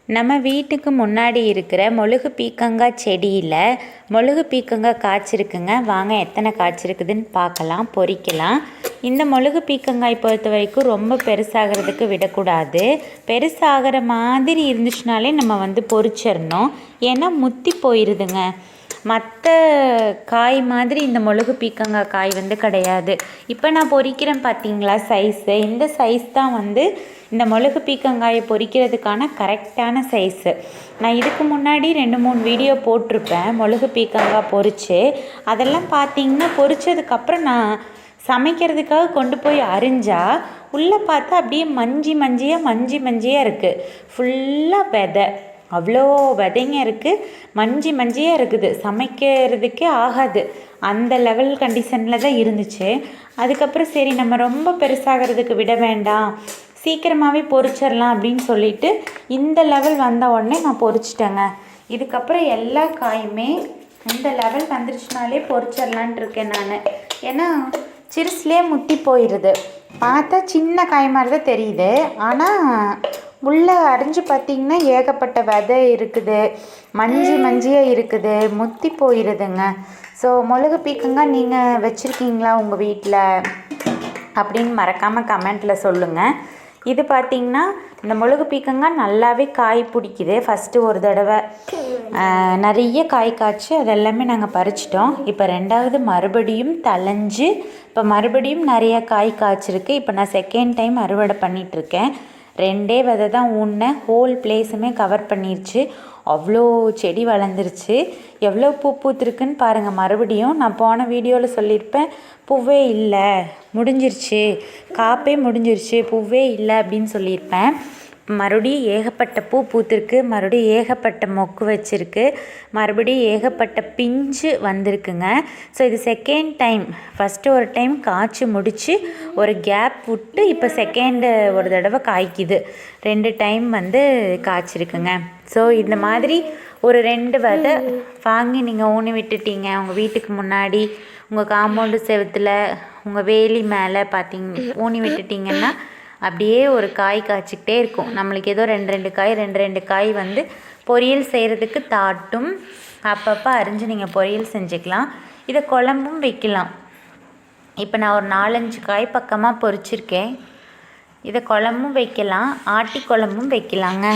நம்ம வீட்டுக்கு முன்னாடி இருக்கிற மொழுகு பீக்கங்காய் செடியில் மொழுகு பீக்கங்காய் காய்ச்சிருக்குங்க. வாங்க எத்தனை காய்ச்சிருக்குதுன்னு பார்க்கலாம், பொரிக்கலாம். இந்த மொழுகு பீக்கங்காய் பொறுத்த வரைக்கும் ரொம்ப பெருசாகிறதுக்கு விடக்கூடாது. பெருசாகிற மாதிரி இருந்துச்சுனாலே நம்ம பொரிச்சிடணும். ஏன்னா முத்தி போயிடுதுங்க. மற்ற காய் மாதிரி இந்த மொழுகு பீக்கங்காய் காய் கிடையாது. இப்போ நான் பொரிக்கிறேன் பார்த்தீங்களா சைஸு, இந்த சைஸ் தான் இந்த மொழுகு பீக்கங்காயை பொரிக்கிறதுக்கான கரெக்டான சைஸு. நான் இதுக்கு முன்னாடி 2-3 வீடியோ போட்டிருப்பேன் மொழுகு பீக்கங்காய் பொரித்து. அதெல்லாம் பார்த்தீங்கன்னா பொரித்ததுக்கப்புறம் நான் சமைக்கிறதுக்காக கொண்டு போய் அரிஞ்சால் உள்ளே பார்த்தா அப்படியே மஞ்சியாக இருக்குது. ஃபுல்லாக விதை, அவ்வளோ விதைங்க இருக்குது, மஞ்சியாக இருக்குது. சமைக்கிறதுக்கே ஆகாது, அந்த லெவல் கண்டிஷனில் தான் இருந்துச்சு. அதுக்கப்புறம் சரி நம்ம ரொம்ப பெருசாகிறதுக்கு விட வேண்டாம், சீக்கிரமாகவே பொரிச்சிடலாம் அப்படின்னு சொல்லிட்டு இந்த லெவல் வந்த உடனே நான் பொரிச்சிட்டேங்க. இதுக்கப்புறம் எல்லா காயுமே இந்த லெவல் வந்துருச்சுனாலே பொரிச்சிடலான்ட்டு இருக்கேன் நான். ஏன்னா சிறுசுலேயே முத்தி போயிடுது. பார்த்தா சின்ன காய் மாதிரி தான் தெரியுது, ஆனால் உள்ளே அரிஞ்சு பார்த்திங்கன்னா ஏகப்பட்ட விதை இருக்குது, மஞ்சியாக இருக்குது, முத்தி போயிடுதுங்க. ஸோ மொழுகு பீக்கங்காய் நீங்கள் வச்சுருக்கீங்களா உங்கள் வீட்டில் அப்படின்னு மறக்காமல் கமெண்ட்டில் சொல்லுங்கள். இது பார்த்திங்கன்னா இந்த மொழுகு பீக்கங்காய் நல்லாவே காய் பிடிக்குது. ஃபஸ்ட்டு ஒரு தடவை நிறைய காய் காய்ச்சி அதெல்லாமே நாங்கள் பறிச்சிட்டோம். இப்போ ரெண்டாவது மறுபடியும் தளைஞ்சு இப்போ மறுபடியும் நிறையா காய் காய்ச்சிருக்கு. இப்போ நான் செகண்ட் டைம் அறுவடை பண்ணிகிட்ருக்கேன். 2 விதை தான் ஊன்னேன், ஹோல் பிளேஸுமே கவர் பண்ணிருச்சு. அவ்வளோ செடி வளர்ந்துருச்சு. எவ்வளோ பூ பூத்துருக்குன்னு பாருங்கள். மறுபடியும் நான் போன வீடியோவில் சொல்லியிருப்பேன், பூவே இல்லை, முடிஞ்சிருச்சு, காப்பே முடிஞ்சிருச்சு, பூவே இல்லை அப்படின்னு சொல்லியிருப்பேன். மறுபடியும் ஏகப்பட்ட பூ பூத்துருக்கு, மறுபடியும் ஏகப்பட்ட மொக்கு வச்சுருக்கு, மறுபடியும் ஏகப்பட்ட பிஞ்சு வந்திருக்குங்க. ஸோ இது செகண்ட் டைம். ஃபஸ்ட்டு ஒரு டைம் காய்ச்சி முடித்து ஒரு கேப் விட்டு இப்போ செகண்டு ஒரு தடவை காய்க்குது. 2 டைம் காய்ச்சிருக்குங்க. ஸோ இந்த மாதிரி ஒரு 2 விதை வாங்கி நீங்கள் ஊனி விட்டுட்டீங்க உங்கள் வீட்டுக்கு முன்னாடி, உங்கள் காம்பவுண்டு செவுத்தில், உங்கள் வேலி மேலே ஊனி விட்டுட்டிங்கன்னா அப்படியே ஒரு காய் காய்ச்சிக்கிட்டே இருக்கும். நம்மளுக்கு ஏதோ 2 காய் பொரியல் செய்கிறதுக்கு தாட்டும். அப்பப்போ அரிஞ்சு நீங்கள் பொரியல் செஞ்சுக்கலாம். இதை குழம்பும் வைக்கலாம். இப்போ நான் ஒரு 4-5 காய் பக்கமாக பொரிச்சிருக்கேன். இதை குழம்பும் வைக்கலாம், ஆட்டி குழம்பும் வைக்கலாங்க.